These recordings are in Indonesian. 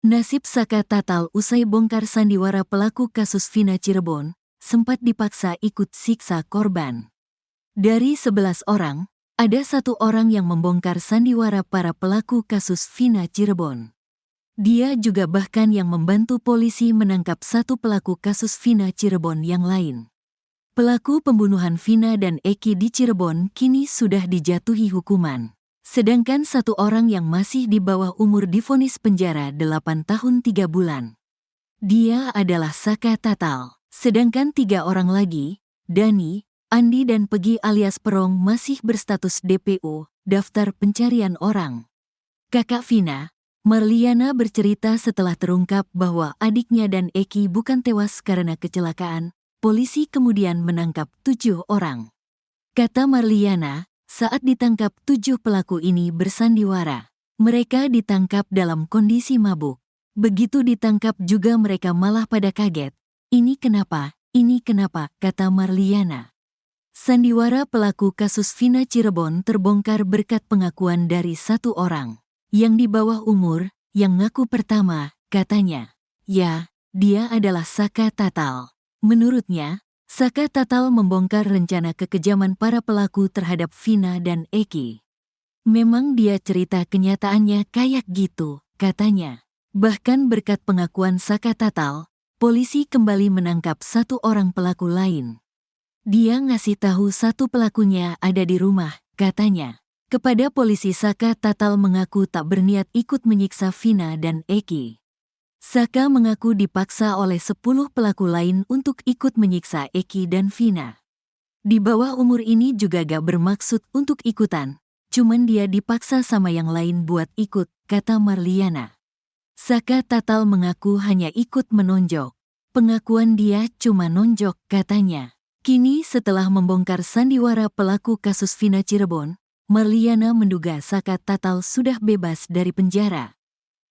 Nasib Saka Tatal usai bongkar sandiwara pelaku kasus Vina Cirebon, sempat dipaksa ikut siksa korban. Dari 11 orang, ada 1 orang yang membongkar sandiwara para pelaku kasus Vina Cirebon. Dia juga bahkan yang membantu polisi menangkap 1 pelaku kasus Vina Cirebon yang lain. Pelaku pembunuhan Vina dan Eki di Cirebon kini sudah dijatuhi hukuman. Sedangkan 1 orang yang masih di bawah umur divonis penjara 8 tahun 3 bulan. Dia adalah Saka Tatal. Sedangkan 3 orang lagi, Dani, Andi dan Pegi alias Perong masih berstatus DPO, daftar pencarian orang. Kakak Vina, Marliana bercerita setelah terungkap bahwa adiknya dan Eki bukan tewas karena kecelakaan, polisi kemudian menangkap 7 orang. Kata Marliana, saat ditangkap 7 pelaku ini bersandiwara. Mereka ditangkap dalam kondisi mabuk. Begitu ditangkap juga mereka malah pada kaget. Ini kenapa, kata Marliana. Sandiwara pelaku kasus Vina Cirebon terbongkar berkat pengakuan dari 1 orang. Yang di bawah umur, yang ngaku pertama, katanya. Ya, dia adalah Saka Tatal. Menurutnya, Saka Tatal membongkar rencana kekejaman para pelaku terhadap Vina dan Eki. Memang dia cerita kenyataannya kayak gitu, katanya. Bahkan berkat pengakuan Saka Tatal, polisi kembali menangkap 1 orang pelaku lain. Dia ngasih tahu 1 pelakunya ada di rumah, katanya. Kepada polisi Saka Tatal mengaku tak berniat ikut menyiksa Vina dan Eki. Saka mengaku dipaksa oleh 10 pelaku lain untuk ikut menyiksa Eki dan Vina. Di bawah umur ini juga gak bermaksud untuk ikutan, cuman dia dipaksa sama yang lain buat ikut, kata Marliana. Saka Tatal mengaku hanya ikut menonjok. Pengakuan dia cuma nonjok, katanya. Kini setelah membongkar sandiwara pelaku kasus Vina Cirebon, Marliana menduga Saka Tatal sudah bebas dari penjara.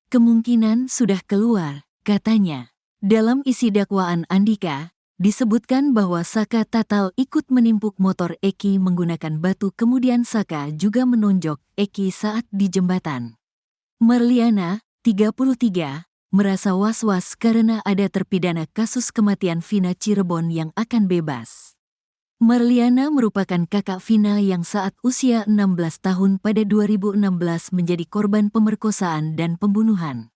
Kemungkinan sudah keluar, katanya. Dalam isi dakwaan Andika, disebutkan bahwa Saka Tatal ikut menimpuk motor Eki menggunakan batu kemudian Saka juga menonjok Eki saat di jembatan. Marliana, 33, merasa was-was karena ada terpidana kasus kematian Vina Cirebon yang akan bebas. Marliana merupakan kakak Vina yang saat usia 16 tahun pada 2016 menjadi korban pemerkosaan dan pembunuhan.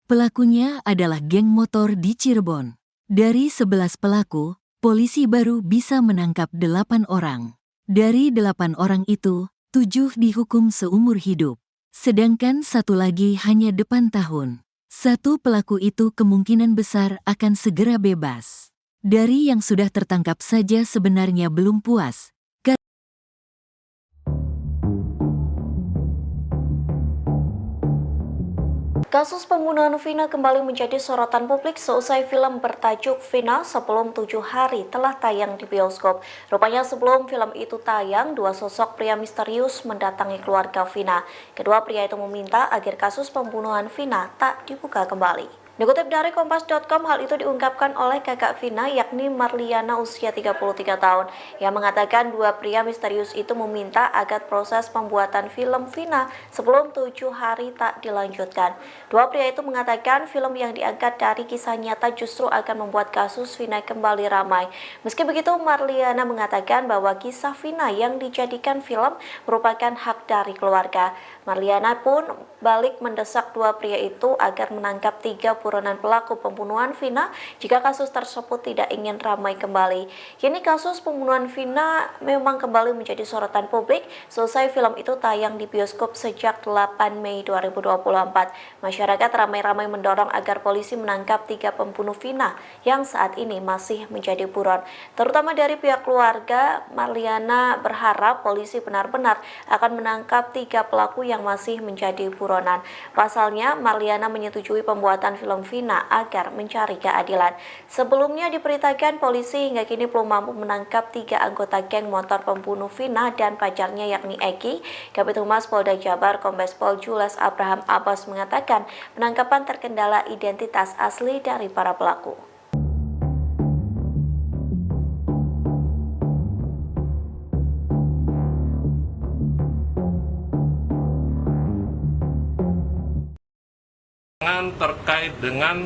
Pelakunya adalah geng motor di Cirebon. Dari 11 pelaku, polisi baru bisa menangkap 8 orang. Dari 8 orang itu, 7 dihukum seumur hidup. Sedangkan 1 lagi hanya depan tahun. 1 pelaku itu kemungkinan besar akan segera bebas. Dari yang sudah tertangkap saja sebenarnya belum puas. Kasus pembunuhan Vina kembali menjadi sorotan publik seusai film bertajuk Vina Sebelum 7 Hari telah tayang di bioskop. Rupanya sebelum film itu tayang, 2 sosok pria misterius mendatangi keluarga Vina. Kedua pria itu meminta agar kasus pembunuhan Vina tak dibuka kembali. Dikutip dari Kompas.com, hal itu diungkapkan oleh kakak Vina yakni Marliana usia 33 tahun yang mengatakan 2 pria misterius itu meminta agar proses pembuatan film Vina sebelum 7 hari tak dilanjutkan. 2 pria itu mengatakan film yang diangkat dari kisah nyata justru akan membuat kasus Vina kembali ramai. Meski begitu, Marliana mengatakan bahwa kisah Vina yang dijadikan film merupakan hak dari keluarga. Marliana pun balik mendesak 2 pria itu agar menangkap 3 buronan pelaku pembunuhan Vina jika kasus tersebut tidak ingin ramai kembali. Kini kasus pembunuhan Vina memang kembali menjadi sorotan publik selesai film itu tayang di bioskop sejak 8 Mei 2024. Masyarakat ramai-ramai mendorong agar polisi menangkap 3 pembunuh Vina yang saat ini masih menjadi buron. Terutama dari pihak keluarga, Marliana berharap polisi benar-benar akan menangkap 3 pelaku yang masih menjadi buronan. Pasalnya, Marliana menyetujui pembuatan film Vina agar mencari keadilan. Sebelumnya diberitakan polisi hingga kini belum mampu menangkap 3 anggota geng motor pembunuh Vina dan pacarnya yakni Eki. Kabid Humas Polda Jabar Kombes Pol Jules Abraham Abbas mengatakan penangkapan terkendala identitas asli dari para pelaku. Terkait terkait dengan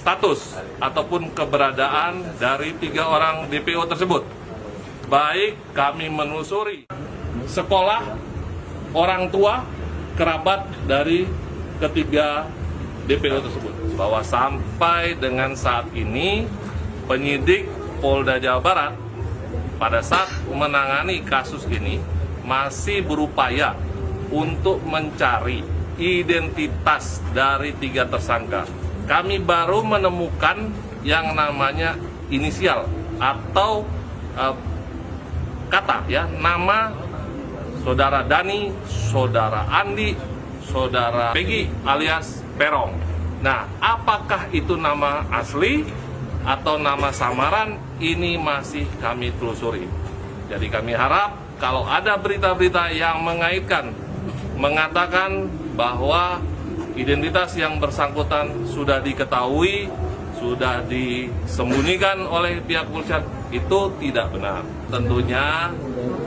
status ataupun keberadaan dari 3 orang DPO tersebut. Baik kami menelusuri sekolah, orang tua, kerabat dari ketiga DPO tersebut, bahwa sampai dengan saat ini penyidik Polda Jawa Barat pada saat menangani kasus ini masih berupaya untuk mencari identitas dari 3 tersangka. Kami baru menemukan yang namanya inisial atau kata ya, nama saudara Dani, saudara Andi, saudara Peggy alias Perong. Nah, apakah itu nama asli atau nama samaran? Ini masih kami telusuri. Jadi kami harap kalau ada berita-berita yang mengaitkan, mengatakan bahwa identitas yang bersangkutan sudah diketahui, sudah disembunyikan oleh pihak kepolisian, itu tidak benar. Tentunya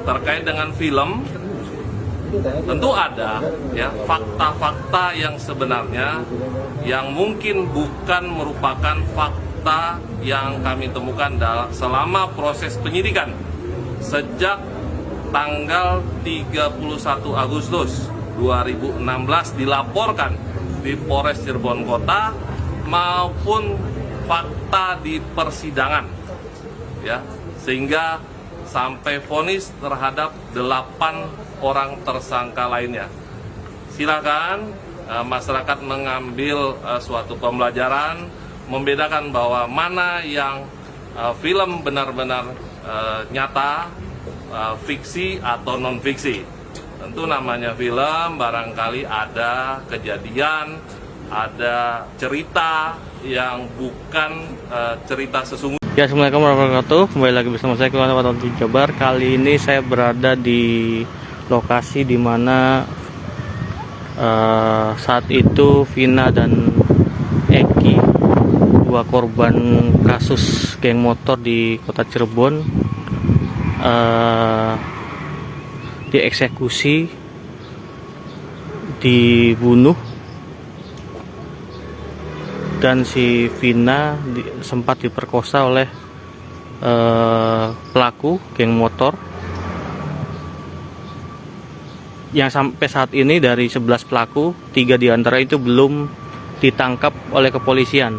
terkait dengan film, tentu ada ya fakta-fakta yang sebenarnya yang mungkin bukan merupakan fakta yang kami temukan selama proses penyidikan sejak tanggal 31 Agustus 2016 dilaporkan di Polres Cirebon Kota maupun fakta di persidangan ya, sehingga sampai vonis terhadap 8 orang tersangka lainnya. Silakan masyarakat mengambil suatu pembelajaran, membedakan bahwa mana yang film benar-benar nyata, fiksi atau non-fiksi. Tentu namanya film, barangkali ada kejadian, ada cerita yang bukan cerita sesungguhnya. Ya, Assalamualaikum warahmatullahi wabarakatuh. Kembali lagi bersama saya Kewan Watton Jabar. Kali ini saya berada di lokasi di mana saat itu Vina dan Eki, 2 korban kasus geng motor di kota Cirebon, dieksekusi, dibunuh, dan si Vina sempat diperkosa oleh pelaku geng motor yang sampai saat ini dari 11 pelaku, 3 diantara itu belum ditangkap oleh kepolisian.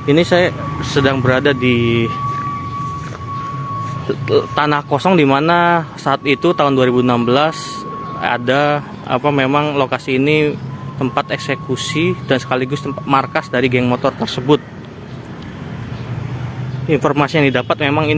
Ini saya sedang berada di tanah kosong di mana saat itu tahun 2016 ada memang lokasi ini tempat eksekusi dan sekaligus tempat markas dari geng motor tersebut. Informasi yang didapat memang ini